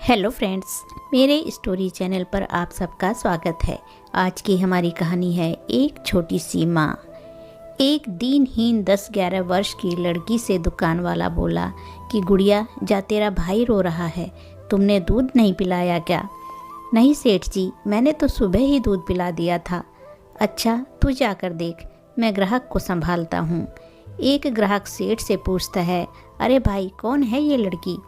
Hello friends, मेरे story channel पर आप सबका स्वागत है। आज की हमारी कहानी है एक छोटी सी माँ। एक दीनहीन 10-11 वर्ष की लड़की से दुकान वाला बोला कि गुड़िया, जा तेरा भाई रो रहा है, तुमने दूध नहीं पिलाया क्या? नहीं सेठ जी, मैंने तो सुबह ही दूध पिला दिया था। अच्छा, तू जाकर देख, मैं ग्राहक को संभालता हूँ। एक ग्राहक सेठ से पूछता है, अरे भाई, कौन है ये लड़की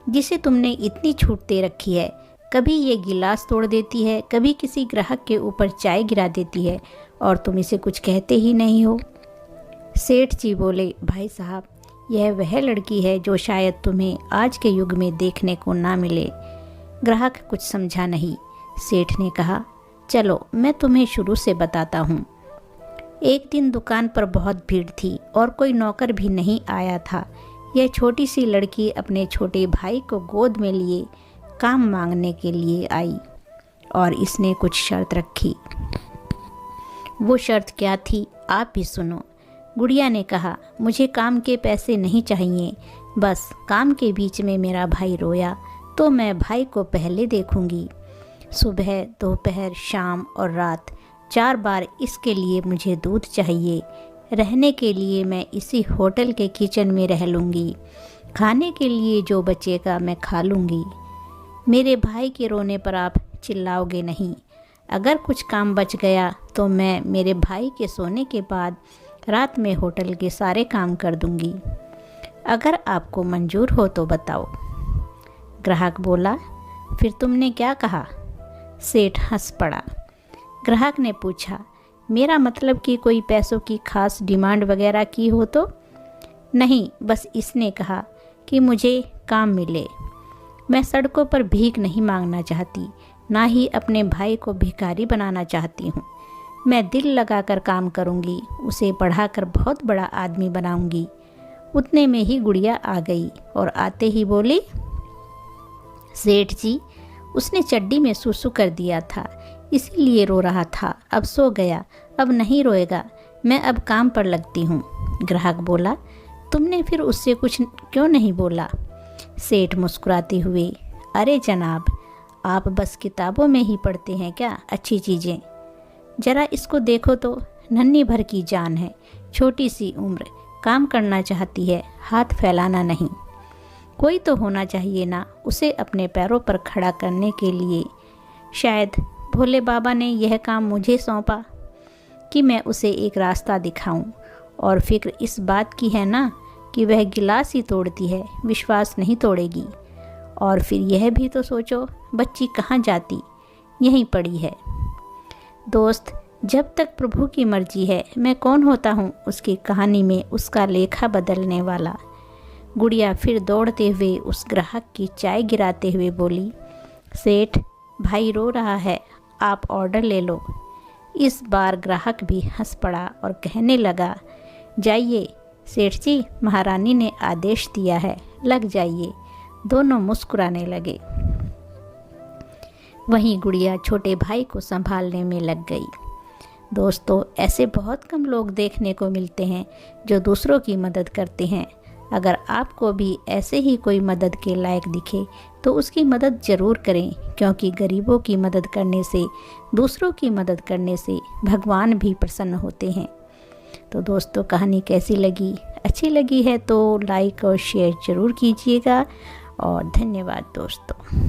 जिसे तुमने इतनी छूट दे रखी है? कभी ये गिलास तोड़ देती है, कभी किसी ग्राहक के ऊपर चाय गिरा देती है, और तुम इसे कुछ कहते ही नहीं हो। सेठ जी बोले, भाई साहब, यह वह लड़की है जो शायद तुम्हें आज के युग में देखने को ना मिले। ग्राहक कुछ समझा नहीं। सेठ ने कहा, चलो मैं तुम्हें शुरू से बताता हूँ। एक दिन दुकान पर बहुत भीड़ थी और कोई नौकर भी नहीं आया था। यह छोटी सी लड़की अपने छोटे भाई को गोद में लिए काम मांगने के लिए आई और इसने कुछ शर्त रखी। वो शर्त क्या थी, आप भी सुनो। गुड़िया ने कहा, मुझे काम के पैसे नहीं चाहिए, बस काम के बीच में मेरा भाई रोया तो मैं भाई को पहले देखूंगी। सुबह, दोपहर, शाम और रात 4 बार इसके लिए मुझे दूध चाहिए। रहने के लिए मैं इसी होटल के किचन में रह लूँगी। खाने के लिए जो बचेगा मैं खा लूँगी। मेरे भाई के रोने पर आप चिल्लाओगे नहीं। अगर कुछ काम बच गया तो मैं मेरे भाई के सोने के बाद रात में होटल के सारे काम कर दूँगी। अगर आपको मंजूर हो तो बताओ। ग्राहक बोला, फिर तुमने क्या कहा? सेठ हंस पड़ा। ग्राहक ने पूछा, मेरा मतलब कि कोई पैसों की खास डिमांड वगैरह की हो तो? नहीं, बस इसने कहा कि मुझे काम मिले। मैं सड़कों पर भीख नहीं मांगना चाहती, ना ही अपने भाई को भिखारी बनाना चाहती हूँ। मैं दिल लगाकर काम करूँगी, उसे पढ़ाकर बहुत बड़ा आदमी बनाऊँगी। उतने में ही गुड़िया आ गई और आते ही बोली, सेठ जी, उसने चड्डी में सुसु कर दिया था, इसीलिए रो रहा था। अब सो गया, अब नहीं रोएगा। मैं अब काम पर लगती हूँ। ग्राहक बोला, तुमने फिर उससे कुछ क्यों नहीं बोला? सेठ मुस्कुराते हुए, अरे जनाब, आप बस किताबों में ही पढ़ते हैं क्या अच्छी चीज़ें? ज़रा इसको देखो तो, नन्ही भर की जान है, छोटी सी उम्र, काम करना चाहती है, हाथ फैलाना नहीं। कोई तो होना चाहिए ना उसे अपने पैरों पर खड़ा करने के लिए। शायद भोले बाबा ने यह काम मुझे सौंपा कि मैं उसे एक रास्ता दिखाऊं। और फिक्र इस बात की है ना कि वह गिलास ही तोड़ती है, विश्वास नहीं तोड़ेगी। और फिर यह भी तो सोचो, बच्ची कहाँ जाती, यहीं पड़ी है। दोस्त, जब तक प्रभु की मर्जी है, मैं कौन होता हूँ उसकी कहानी में उसका लेखा बदलने वाला। गुड़िया फिर दौड़ते हुए उस ग्राहक की चाय गिराते हुए बोली, सेठ, भाई रो रहा है, आप ऑर्डर ले लो। इस बार ग्राहक भी हंस पड़ा और कहने लगा, जाइए सेठ जी, महारानी ने आदेश दिया है, लग जाइए। दोनों मुस्कुराने लगे। वहीं गुड़िया छोटे भाई को संभालने में लग गई। दोस्तों, ऐसे बहुत कम लोग देखने को मिलते हैं जो दूसरों की मदद करते हैं। अगर आपको भी ऐसे ही कोई मदद के लायक दिखे तो उसकी मदद ज़रूर करें, क्योंकि गरीबों की मदद करने से, दूसरों की मदद करने से भगवान भी प्रसन्न होते हैं। तो दोस्तों, कहानी कैसी लगी? अच्छी लगी है तो लाइक और शेयर ज़रूर कीजिएगा और धन्यवाद दोस्तों।